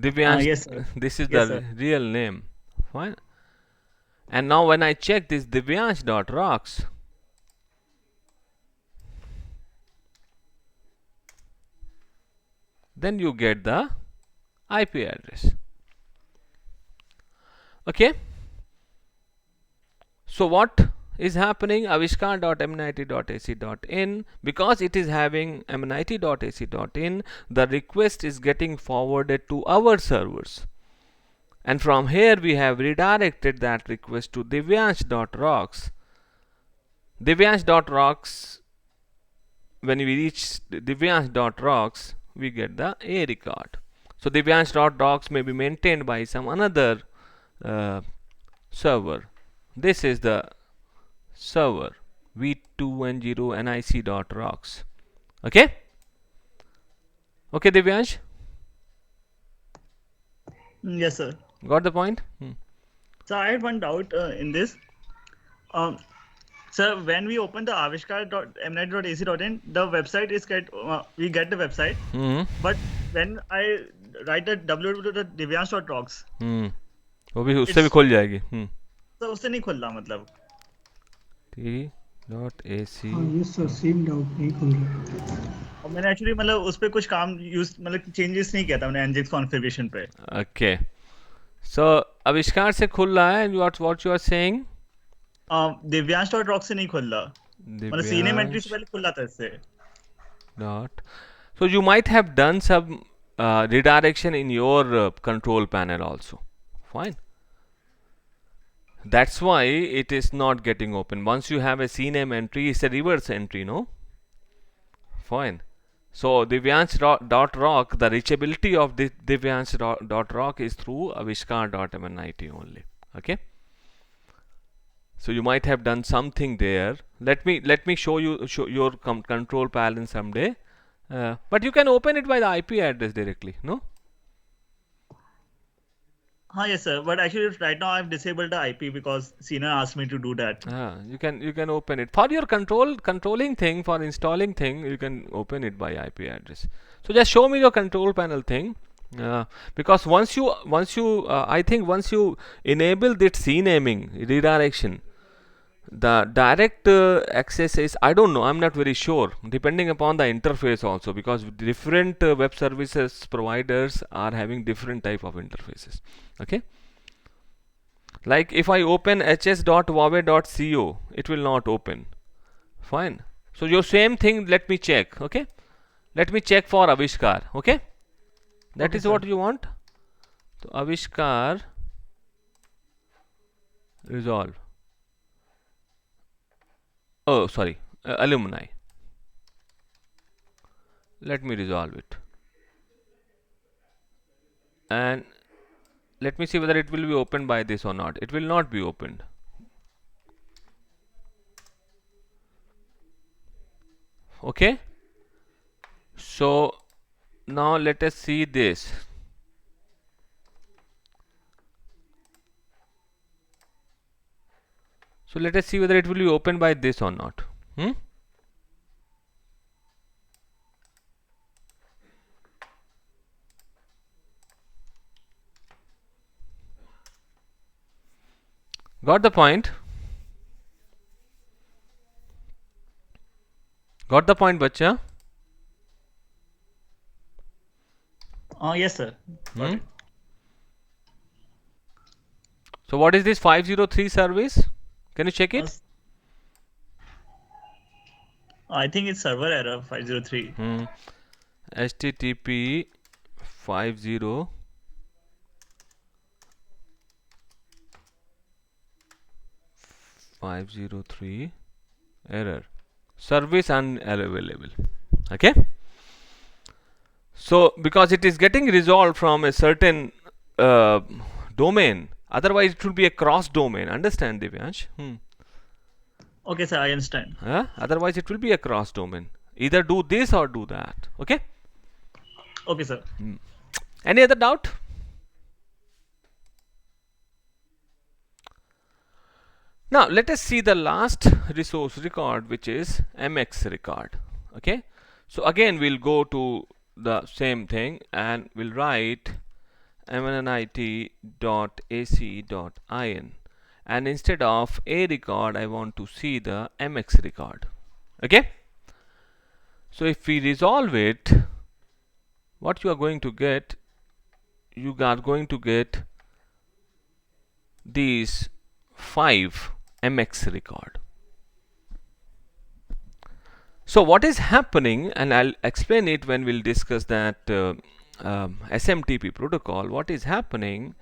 Divyansh, Yes, sir. this is Yes, the sir. real name. Fine. And now when I check this divyansh.rocks, then you get the IP address. Okay. So what is happening? Avishkar.m90.ac.in, because it is having m90.ac.in, the request is getting forwarded to our servers. And from here we have redirected that request to divyansh.rocks. Divyansh.rocks, when we reach divyansh.rocks, we get the A record. So divyansh.rocks may be maintained by some another server. This is the server v210nic.rocks. Okay? Okay, Divyansh? Yes, sir. Got the point? So I had one doubt in this. So when we open the avishkar.m90.ac.in, the website is we get the website. But when I write the www.divyansh.rocks, वो भी उससे भी खुल जाएगी. तो उससे नहीं खुल रहा मतलब. t.ac. हाँ yes sir, same doubt नहीं खुल रहा. और मैंने एक्चुअली मतलब उस पे कुछ काम यूज मतलब चेंजेस नहीं किया था मैंने nginx कॉन्फ़िगरेशन पे. Okay. So आविष्कार से खुल रहा है. What you are saying? divyansh.rocks से नहीं खुल रहा. मतलब सीने एंट्री से पहले खुल रहा था इससे. Dot. So you might have done some redirection in your control panel also. Fine. That's why it is not getting open. Once you have a CNAME entry, it's a reverse entry, no? Fine. So divyansh.rock, the reachability of the divyansh.rock is through avishkar.mnit only. Okay. So you might have done something there. Let me show your control panel someday. But you can open it by the IP address directly, no? Yes, sir. But actually, right now I've disabled the IP because Sina asked me to do that. You can open it for your controlling thing, for installing thing. You can open it by IP address. So just show me your control panel thing, because once you I think once you enable that CNAMing redirection, the direct access is, I don't know, I'm not very sure, depending upon the interface also, because different web services providers are having different type of interfaces. Okay. Like if I open hs.huawei.co, it will not open. Fine. So your same thing, let me check. Okay. Let me check for Avishkar. Okay. That Okay, is sir. what you want. So Avishkar resolve. Oh, sorry. Alumni. Let me resolve it. And let me see whether it will be opened by this or not. It will not be opened. Okay. So now let us see this. So let us see whether it will be opened by this or not. Got the point? Got the point, bacha? Yes, sir. Got it. So what is this 503 service? Can you check it? I think it's server error 503. HTTP 50 503 error, service unavailable. Okay, so because it is getting resolved from a certain uh, domain, otherwise it will be a cross domain. Understand, Divyansh? Okay, sir, I understand. Otherwise it will be a cross domain, either do this or do that. Okay, Okay, sir. any other doubt? Now let us see the last resource record, which is MX record. Okay, so again we'll go to the same thing and we'll write mnit.ac.in, and instead of a record I want to see the MX record. Okay, so if we resolve it, what you are going to get, you are going to get these 5 MX record. So what is happening, and I'll explain it when we'll discuss that SMTP protocol. What is happening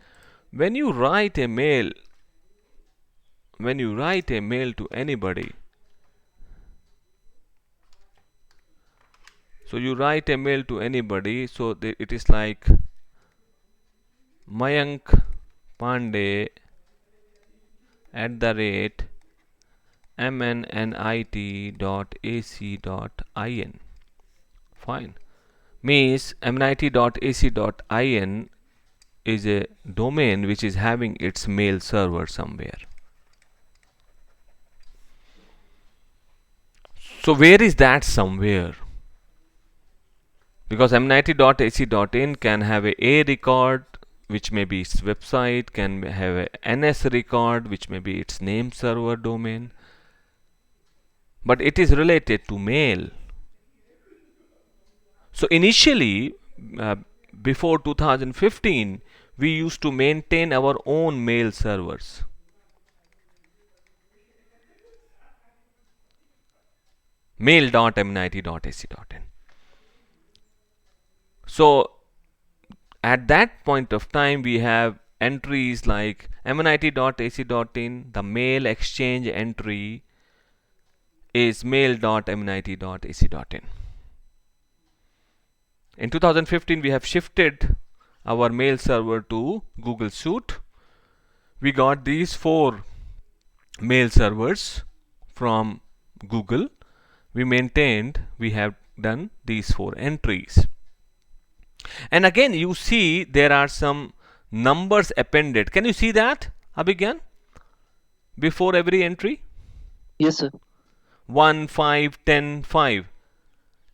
when you write a mail, to anybody? So you write a mail to anybody, so it is like Mayank Pandey @mnnit.ac.in. Fine. Means mnit.ac.in is a domain which is having its mail server somewhere. So where is that somewhere? Because mnit.ac.in can have a record, which may be its website, can have a NS record, which may be its name server domain, but it is related to mail. So initially, before 2015, we used to maintain our own mail servers. mail.mnit.ac.in. So at that point of time, we have entries like mnit.ac.in, the mail exchange entry is mail.mnit.ac.in. In 2015, we have shifted our mail server to Google Suite. We got these 4 mail servers from Google. We have done these 4 entries. And again, you see there are some numbers appended. Can you see that, Abhigyan? Before every entry? Yes, sir. 1, 5, 10, 5.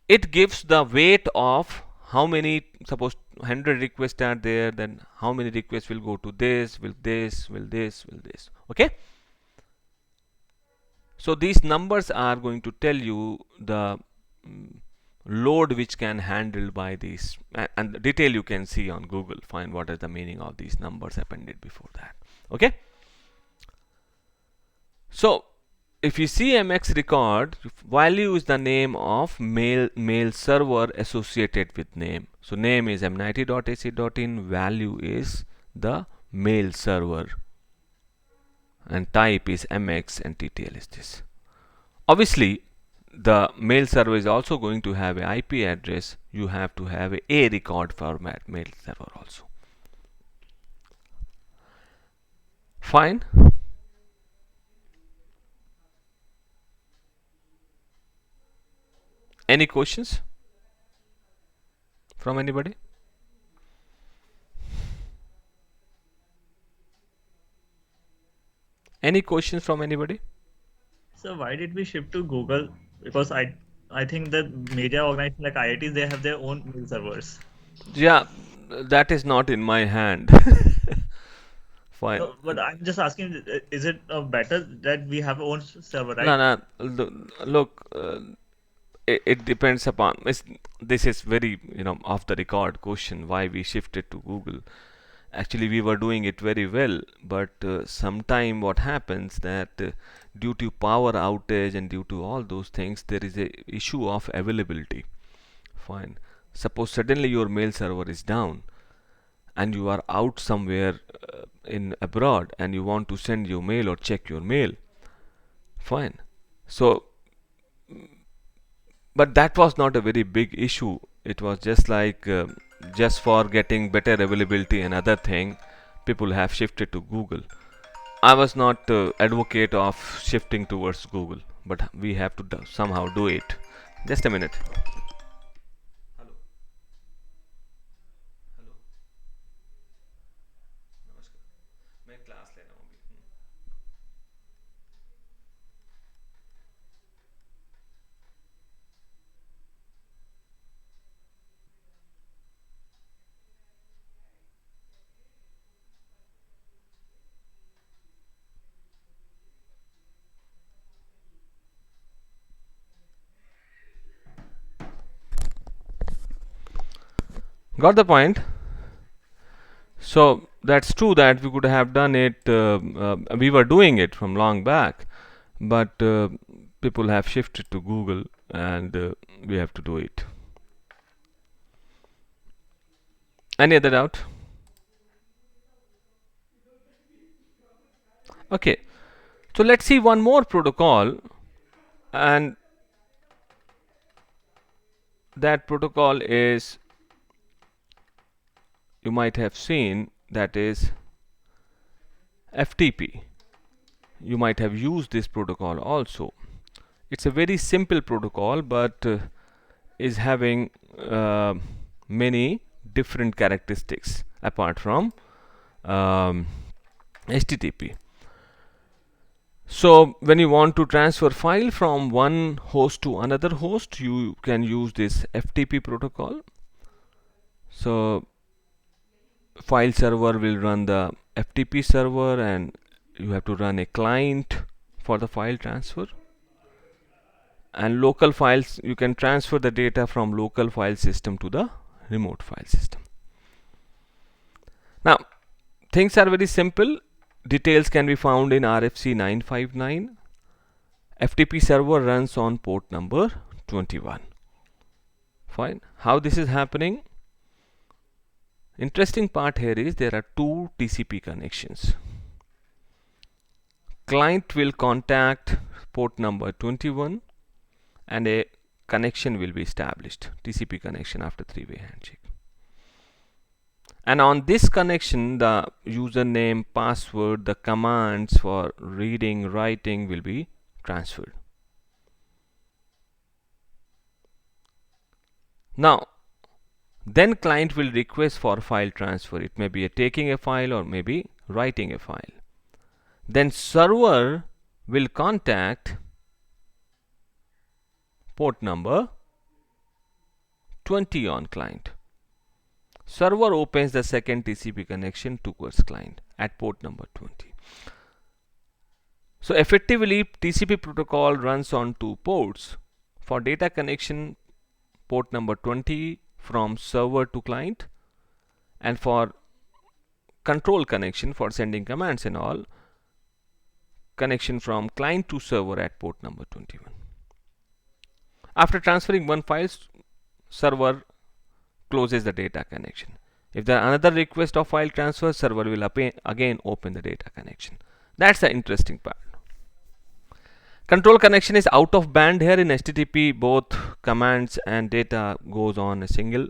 It gives the weight of how many, suppose 100 requests are there, then how many requests will go to this, will this. Okay? So these numbers are going to tell you the load which can handled by these, and the detail you can see on Google. Find what is the meaning of these numbers appended before that. Okay? So if you see MX record, value is the name of mail server associated with name. So name is mnit.ac.in, value is the mail server, and type is MX, and TTL is this. Obviously, the mail server is also going to have an IP address. You have to have a record format mail server also. Fine. Any questions from anybody? Any questions from anybody? So why did we shift to Google? Because I think that media organizations like IITs, they have their own mail servers. Yeah, that is not in my hand. Fine. So, but I'm just asking, is it better that we have our own server, right? No. Look, it depends upon. This is very off the record question. Why we shifted to Google? Actually, we were doing it very well, but sometime what happens that due to power outage and due to all those things, there is a issue of availability. Fine. Suppose suddenly your mail server is down, and you are out somewhere in abroad, and you want to send your mail or check your mail. Fine. So, but that was not a very big issue. It was just like just for getting better availability and other thing, people have shifted to Google. I was not advocate of shifting towards Google, but we have to somehow do it. Just a minute. Got the point? So that's true that we could have done it. We were doing it from long back, but people have shifted to Google, and we have to do it. Any other doubt? Okay, so let's see one more protocol, and that protocol is, you might have seen, that is FTP. You might have used this protocol also. It's a very simple protocol, but is having many different characteristics apart from HTTP. So when you want to transfer file from one host to another host, you can use this FTP protocol. So file server will run the FTP server, and you have to run a client for the file transfer. And local files, you can transfer the data from local file system to the remote file system. Now things are very simple. Details can be found in RFC 959. FTP server runs on port number 21. Fine. How this is happening? Interesting part here is there are two TCP connections. Client will contact port number 21, and a connection will be established, TCP connection after three-way handshake. And on this connection, the username, password, the commands for reading, writing will be transferred. Now, then client will request for file transfer. It may be taking a file or maybe writing a file. Then server will contact port number 20 on client. Server opens the second TCP connection towards client at port number 20. So effectively, TCP protocol runs on two ports. For data connection, port number 20 from server to client, and for control connection for sending commands and all, connection from client to server at port number 21. After transferring one file, server closes the data connection. If there are another request of file transfer, server will again open the data connection. That's the interesting part. Control connection is out of band here. In HTTP, both commands and data goes on a single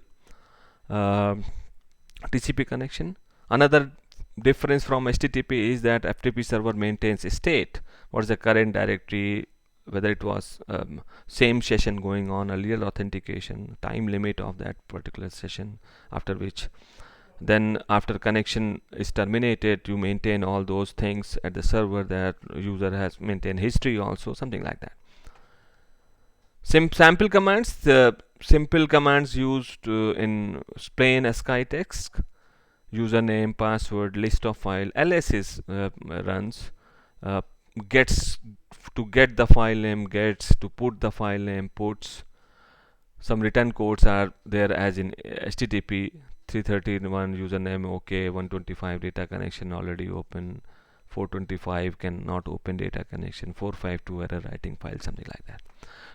TCP connection. Another difference from HTTP is that FTP server maintains a state. What is the current directory, whether it was same session going on, earlier authentication, time limit of that particular session, after which then after connection is terminated, you maintain all those things at the server. That user has maintained history also, something like that. Sample commands, the simple commands used in plain ASCII text, username, password, list of file. ls is runs, gets to get the file name, gets to put the file name, puts. Some return codes are there as in HTTP. 331 username okay, 125 data connection already open, 425 cannot open data connection, 452 error writing file, something like that.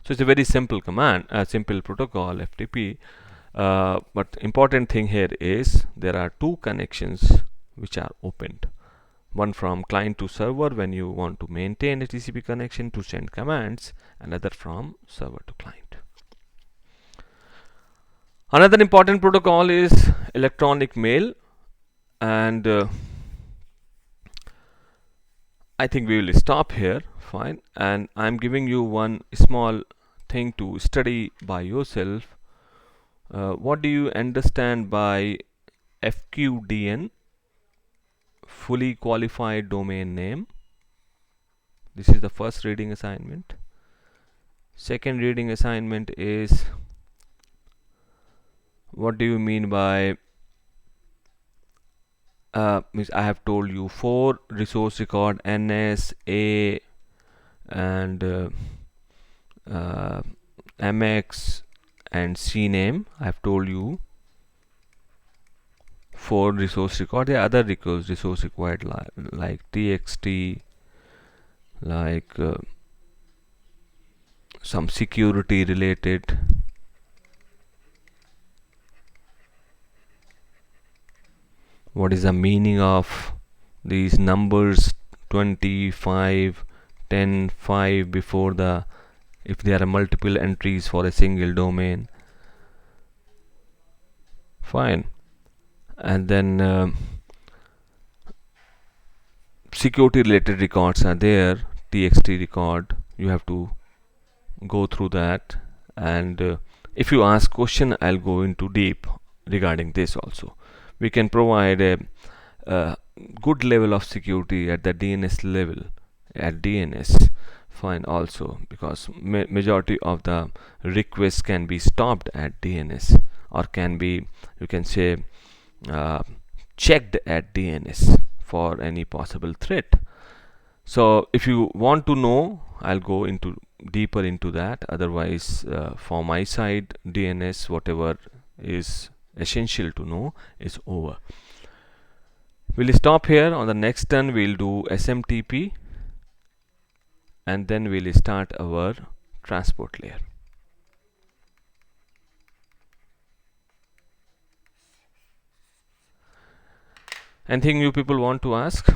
So it's a very simple command, simple protocol, FTP. But important thing here is there are two connections which are opened. one from client to server when you want to maintain a TCP connection to send commands, another from server to client. Another important protocol is electronic mail, and I think we will stop here. Fine, and I'm giving you one small thing to study by yourself. What do you understand by FQDN, fully qualified domain name? This is the first reading assignment. Second reading assignment is, what do you mean by means I have told you 4 resource record, NS, A, and MX and CNAME. I have told you 4 resource record. There are other resource required like TXT, like some security related. What is the meaning of these numbers 25, 10, 5 before the, if there are multiple entries for a single domain? Fine. And then security related records are there, TXT record. You have to go through that, and if you ask question, I'll go into deep regarding this also. We can provide a good level of security at the DNS level, at DNS. Fine, also because majority of the requests can be stopped at DNS, or can be, you can say, checked at DNS for any possible threat. So if you want to know, I'll go into deeper into that. Otherwise, for my side, DNS, whatever is essential to know is over. We'll stop here. On the next turn, we'll do SMTP, and then we'll start our transport layer. Anything you people want to ask?